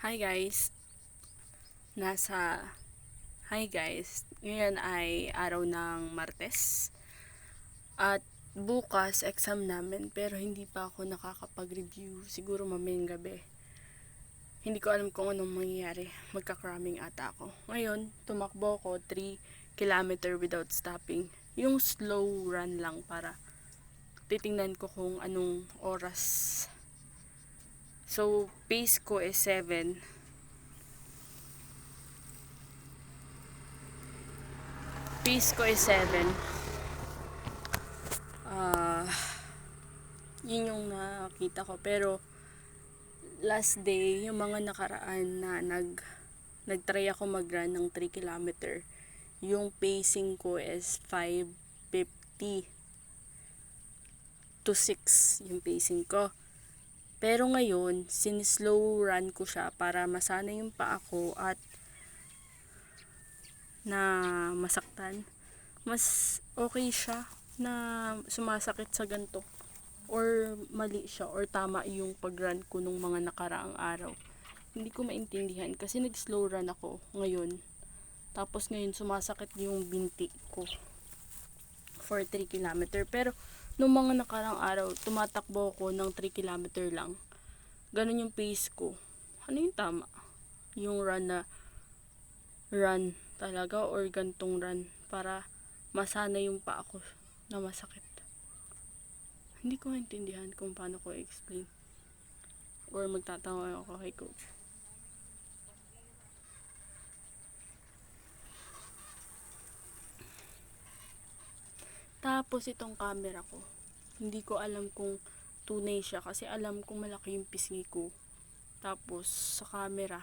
Hi guys. Nasa Hi guys. Ngayon ay araw ng Martes. At bukas exam namin pero hindi pa ako nakakapag-review. Siguro mamayang gabi. Hindi ko alam kung anong mangyayari. Magka-cramming ata ako. Ngayon, tumakbo ko 3 kilometer without stopping. Yung slow run lang para titingnan ko kung anong oras. So, pace ko is 7. Pace ko is 7. Yun yung nakita ko. Pero, last day, yung mga nakaraan na nagtry ako mag-run ng 3 kilometer, yung pacing ko is 5:50 to 6 yung pacing ko. Pero ngayon, sinislow run ko siya para masana yung paa ko at na masaktan. Mas okay siya na sumasakit sa ganito. Or mali siya or tama yung pag-run ko nung mga nakaraang araw. Hindi ko maintindihan kasi nag-slow run ako ngayon. Tapos ngayon sumasakit yung binti ko for 3 kilometer. Pero nung mga nakaraang araw, tumatakbo ako ng 3 kilometer lang. Ganun yung pace ko. Ano yung tama? Yung run talaga or gantong run para masana yung paa ko na masakit. Hindi ko maintindihan kung paano ko i-explain. Or magtatawa ako kay coach. Tapos itong camera ko, hindi ko alam kung tunay siya kasi alam kong malaki yung pisngi ko. Tapos sa camera,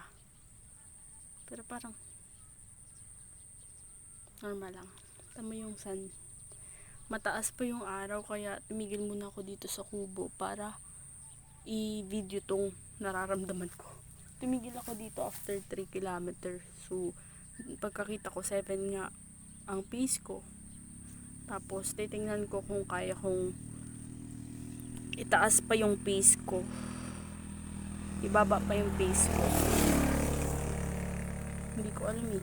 pero parang normal lang. Tama yung sun. Mataas pa yung araw kaya tumigil muna ako dito sa kubo para i-video tong nararamdaman ko. Tumigil ako dito after 3 kilometer. So, pagkakita ko 7 nga ang pace ko. Tapos, titingnan ko kung kaya kong itaas pa yung pace ko. Ibaba pa yung pace ko. Hindi ko alam eh.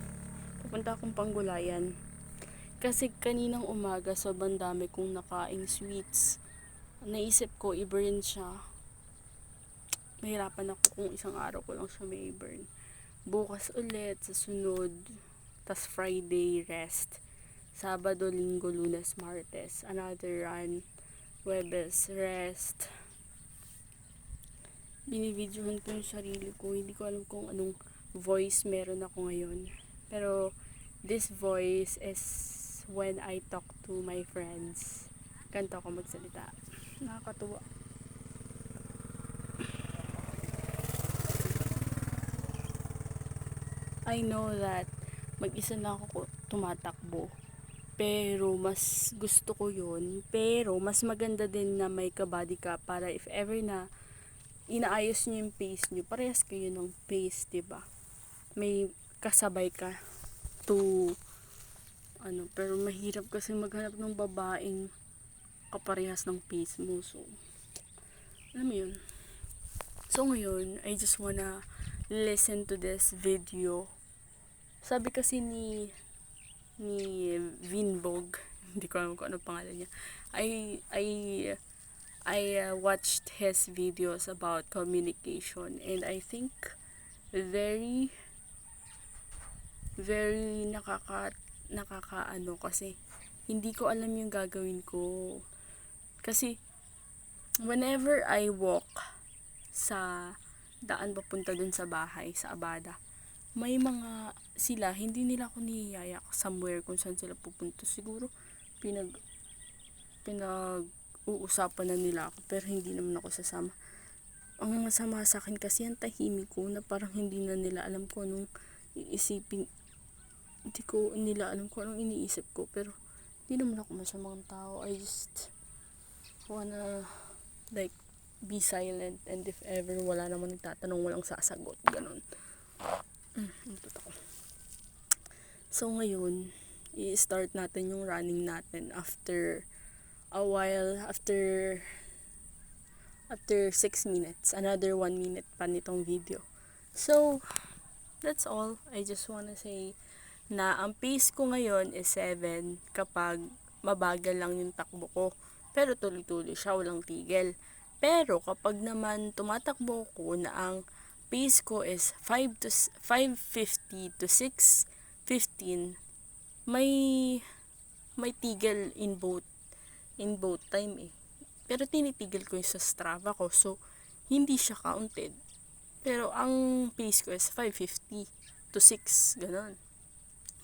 Pupunta akong Panggulayan. Kasi kaninang umaga sobrang dami kong nakaing sweets. Naisip ko i-burn siya. Mahirapan ako kung isang araw ko lang siya may burn. Bukas ulit sa sunod. Tas Friday rest. Sabado, Linggo, Lunes, Martes. Another run. Webes rest. Binivideohan ko yung sarili ko. Hindi ko alam kung anong voice meron ako ngayon. Pero this voice is when I talk to my friends. Ganito ako magsalita. Nakakatuwa. I know that mag-isa na ako tumatakbo. Pero mas gusto ko yun. Pero mas maganda din na may kabady ka para if ever na inaayos nyo yung pace nyo, parehas kayo ng pace, diba? May kasabay ka to pero mahirap kasi maghanap ng babaeng kaparehas ng pace mo. So, alam mo yun. So, ngayon, I just wanna listen to this video. Sabi kasi ni Vinbog, hindi ko alam kung ano pangalan niya. I watched his videos about communication and I think very very nakakaano kasi hindi ko alam yung gagawin ko. Kasi whenever I walk sa daan papunta dun sa bahay, sa Abada, may mga sila, hindi nila ako niyaya somewhere kung saan sila pupunta. Siguro uusapan na nila ako pero hindi naman ako sasama. Ang masama sa akin kasi ang tahimik ko na parang hindi na nila alam kung anong iisipin. Hindi ko nila alam kung anong iniisip ko pero hindi naman ako masamang tao. I just wanna like be silent and if ever wala namang nagtatanong walang sasagot. Ganun. So ngayon, i-start natin yung running natin after a while, after 6 minutes, another 1 minute pa nitong video. So, that's all. I just wanna say na ang pace ko ngayon is 7 kapag mabagal lang yung takbo ko. Pero tuloy-tuloy siya, walang tigil. Pero kapag naman tumatakbo ko na ang pace ko is 5:50 to 6:15, may tigil in both time eh. Pero tinitigil ko yung sa Strava ko, so hindi siya counted. Pero ang pace ko is 5:50 to 6, ganun.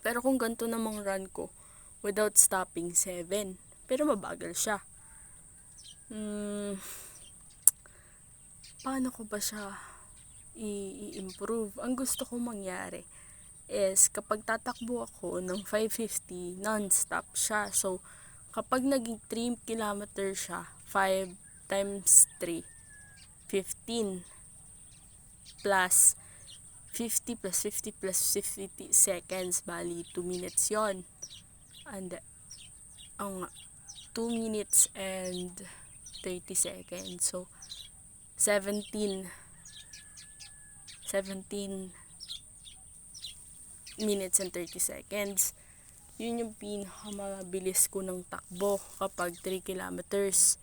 Pero kung ganito namang run ko, without stopping, 7. Pero mabagal siya. Paano ko ba siya i-improve? Ang gusto ko mangyari is kapag tatakbo ako ng 5:50, non-stop siya. So, kapag naging 3 kilometer siya, 5 times 3, 15 plus 50 plus 50 plus 50 seconds, bali 2 minutes yon. And ang 2 minutes and 30 seconds. So 17 minutes and 30 seconds. Yun yung pinakamabilis ko ng takbo kapag 3 kilometers.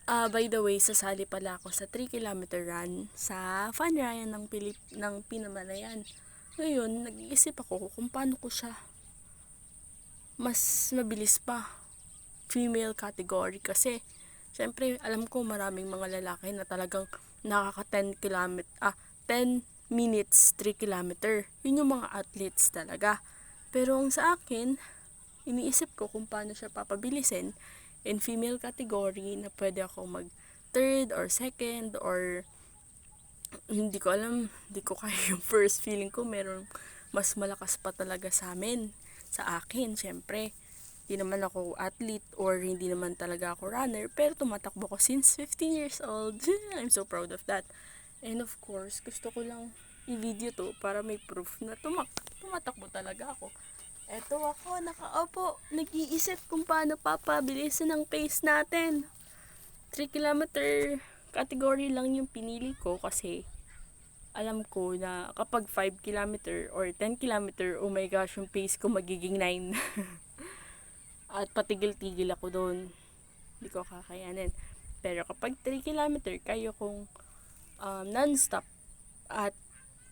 By the way, sasali pala ako sa 3 kilometer run sa Fun Ryan ng Pinamalayan. Ngayon, nag-iisip ako kung paano ko siya mas mabilis pa. Female category kasi syempre alam ko maraming mga lalaki na talagang nakaka 10 minutes 3 kilometer. Yun yung mga athletes talaga. Pero ang sa akin, iniisip ko kung paano siya papabilisin in female category na pwede ako mag third or second or hindi ko alam, hindi ko kaya yung first. Feeling ko meron mas malakas pa talaga sa amin, sa akin syempre. Hindi naman ako athlete or hindi naman talaga ako runner, pero tumatakbo ko since 15 years old. I'm so proud of that. And of course, gusto ko lang i-video to para may proof na tumatakbo talaga ako. Eto ako, nakaupo, nag-iisip kung paano papabilisin ang pace natin. 3 kilometer category lang yung pinili ko kasi alam ko na kapag 5 kilometer or 10 kilometer, oh my gosh, yung pace ko magiging 9. At patigil-tigil ako doon. Hindi ko kakayanin. Pero kapag 3 kilometer, kaya kong non-stop at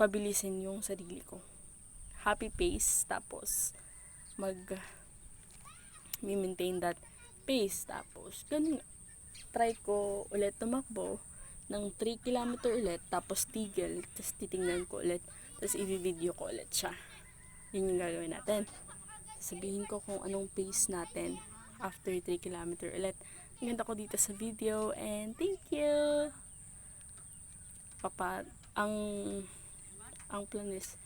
pabilisin yung sarili ko. Happy pace, tapos maintain that pace, tapos ganun. Try ko ulit tumakbo ng 3 kilometer ulit, tapos tigil, tapos titingnan ko ulit, tapos i-video ko ulit siya. Yun yung gagawin natin. Sabihin ko kung anong pace natin after 3 kilometer ulit. Ang ganda ko dito sa video, and thank you! Ang plan is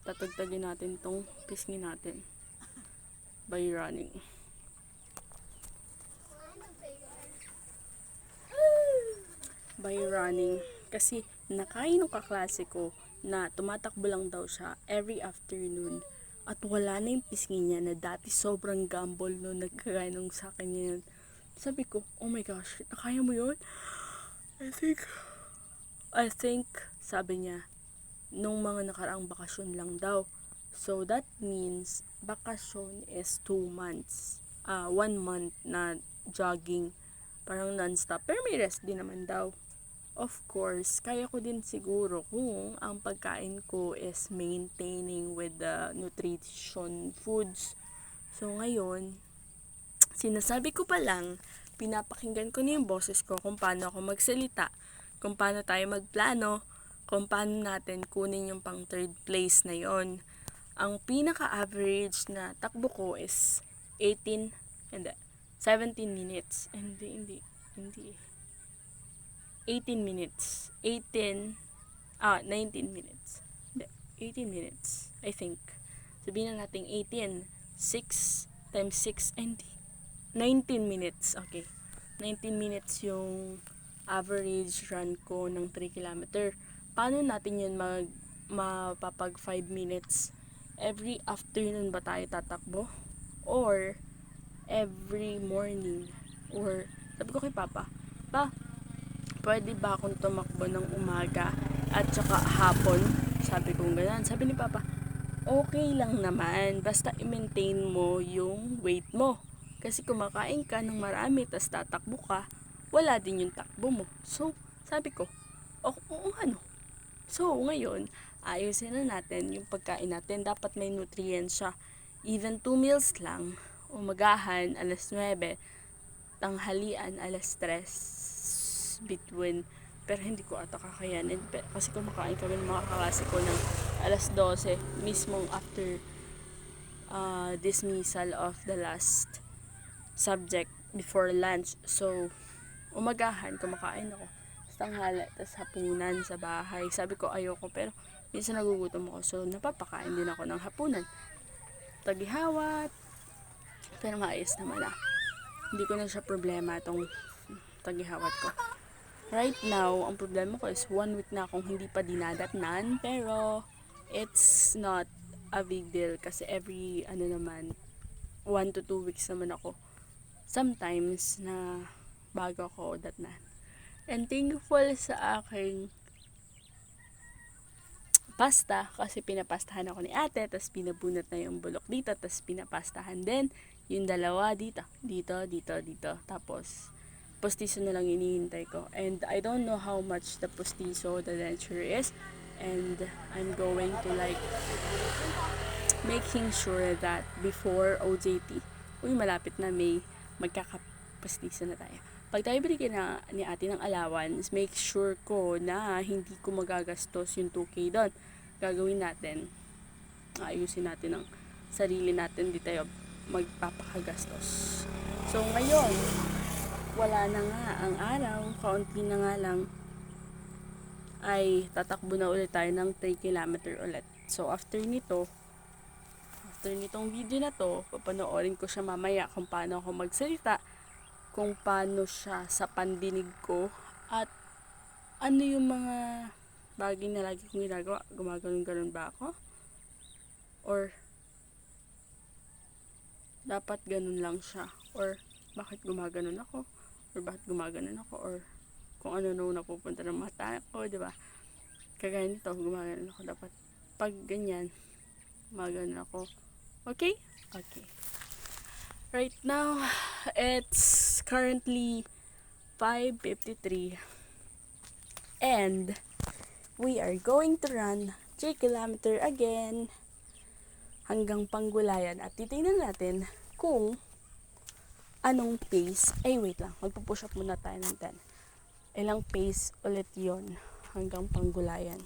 tatagtagin natin tong pisngi natin by running. Kasi nakain ng kaklase ko na tumatakbo lang daw siya every afternoon at wala na yung pisngi niya na dati sobrang gambol no, nagkagaya nung sa akin yun. Sabi ko, oh my gosh, nakaya mo yun? I think sabi niya nung mga nakaraang bakasyon lang daw. So that means bakasyon is 2 months. 1 month na jogging, parang non-stop. Pero may rest din naman daw. Of course, kaya ko din siguro kung ang pagkain ko is maintaining with the nutrition foods. So ngayon, sinasabi ko pa lang, pinapakinggan ko na yung boses ko kung paano ako magsalita, kung paano tayo magplano, kung paano natin kunin yung pang third place na yon. Ang pinaka-average na takbo ko is 17 minutes. Hindi. 18 minutes. 19 minutes. 18 minutes, I think. Sabihin na natin 18. 6 times 6, hindi. 19 minutes. Okay. 19 minutes yung average run ko ng 3 kilometer. Paano natin yun mapapag 5 minutes? Every afternoon ba tayo tatakbo? Or every morning? Or sabi ko kay Papa, pwede ba akong tumakbo ng umaga at saka hapon. Sabi ko ganyan. Sabi ni Papa, okay lang naman. Basta i-maintain mo yung weight mo. Kasi kumakain ka ng marami, tas tatakbo ka, wala din yung takbo mo. So, sabi ko, oo ano. So, ngayon, ayusin na natin yung pagkain natin. Dapat may nutrients siya. Even 2 meals lang. Umagahan, 9:00. Tanghalian, 3:00. Between, pero hindi ko ata kakayanin. Kasi kumakain kami ng mga kaklase ko ng 12:00. Mismong after dismissal of the last subject before lunch. So, umagahan, kumakain ako. Tapos tanghali, tapos hapunan sa bahay. Sabi ko ayoko, pero minsan nagugutom ako. So, napapakain din ako ng hapunan. Tagihawat. Pero maayos naman ah. Hindi ko na siya problema itong tagihawat ko. Right now, ang problema ko is 1 week na akong hindi pa dinadatnan. Pero, it's not a big deal. Kasi every, 1 to 2 weeks naman ako. Sometimes, na bago ako datnan. And thankful sa aking pasta. Kasi pinapastahan ako ni ate. Tapos pinabunot na yung bulok dito. Tapos pinapastahan din yung dalawa dito. Dito. Tapos, postiso na lang inihintay ko. And I don't know how much the postiso, the denture is. And I'm going to making sure that before OJT, malapit na, may magkakapostiso na tayo. Pag tayo binigyan ni ate ng allowance, make sure ko na hindi ko magagastos yung 2K doon. Gagawin natin, ayusin natin ang sarili natin, di tayo magpapakagastos. So ngayon, wala na nga ang araw, kaunti na nga lang, ay tatakbo na ulit tayo ng 3 kilometer ulit. So after nitong video na to, papanoorin ko siya mamaya kung paano ako magsalita, kung paano siya sa pandinig ko, at ano yung mga bagay na lagi kong ginagawa. Gumaganon ba ako? Or dapat ganun lang siya? Or bakit gumaganon ako? Or bakit gumaganon ako? Or kung ano napupunta ng mata ko, diba? Kagaya nito, gumaganon ako. Dapat pag ganyan, gumaganon ako. Okay? Okay. Right now, it's currently 5:53. And we are going to run 3 kilometer again hanggang Panggulayan. At titingnan natin kung anong pace. Ay, wait lang. Magpo-push up muna tayo ng 10. Ilang pace ulit yon hanggang Panggulayan.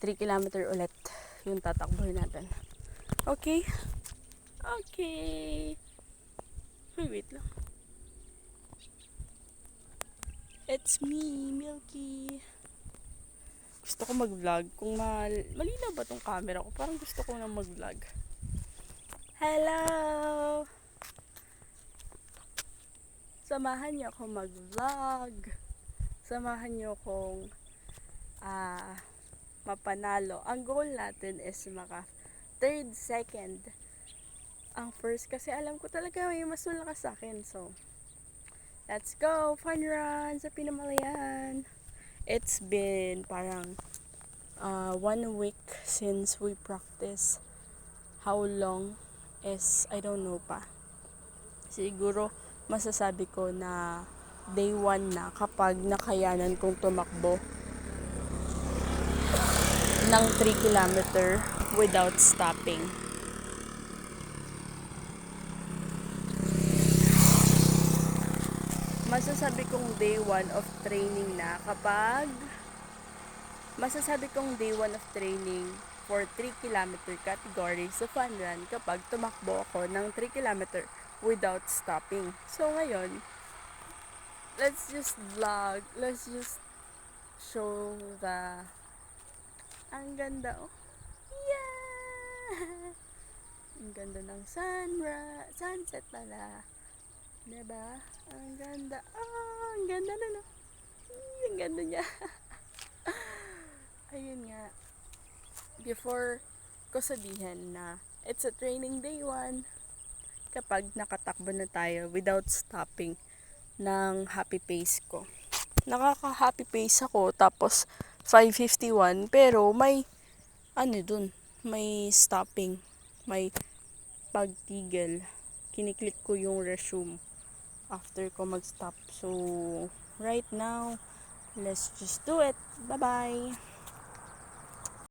3 kilometer ulit yung tatakbohin natin. Okay? Okay. Wait lang. It's me, Milky. Gusto ko mag-vlog. Kung malinaw ba tong camera ko? Parang gusto ko na mag-vlog. Hello! Samahan niyo ako mag-vlog. Samahan niyo akong mapanalo. Ang goal natin is maka 3rd, 2nd. Ang first kasi alam ko talaga may mas malakas sa akin. So, let's go! Fun run sa Pinamalayan! It's been parang 1 week since we practice. How long is, I don't know pa. Siguro, masasabi ko na day 1 na kapag nakayanan kong tumakbo ng 3 kilometer without stopping. Masasabi kong day 1 of training na kapag for 3 kilometer category sa fun run kapag tumakbo ako ng 3 kilometer without stopping. So ngayon, let's just vlog. Let's just show ang ganda, oh. Yeah! Ang ganda ng sunset pala. Diba? Ang ganda. Oh, ang ganda na, no? Ang ganda niya. Ayun nga. Before ko sabihin na it's a training day 1, kapag nakatakbo na tayo without stopping ng happy pace ko. Nakaka-happy pace ako, tapos 5:51 pero may ano dun, may stopping, may pagtigil. Kiniklik ko yung resume after ko mag-stop. So, right now, let's just do it. Bye-bye!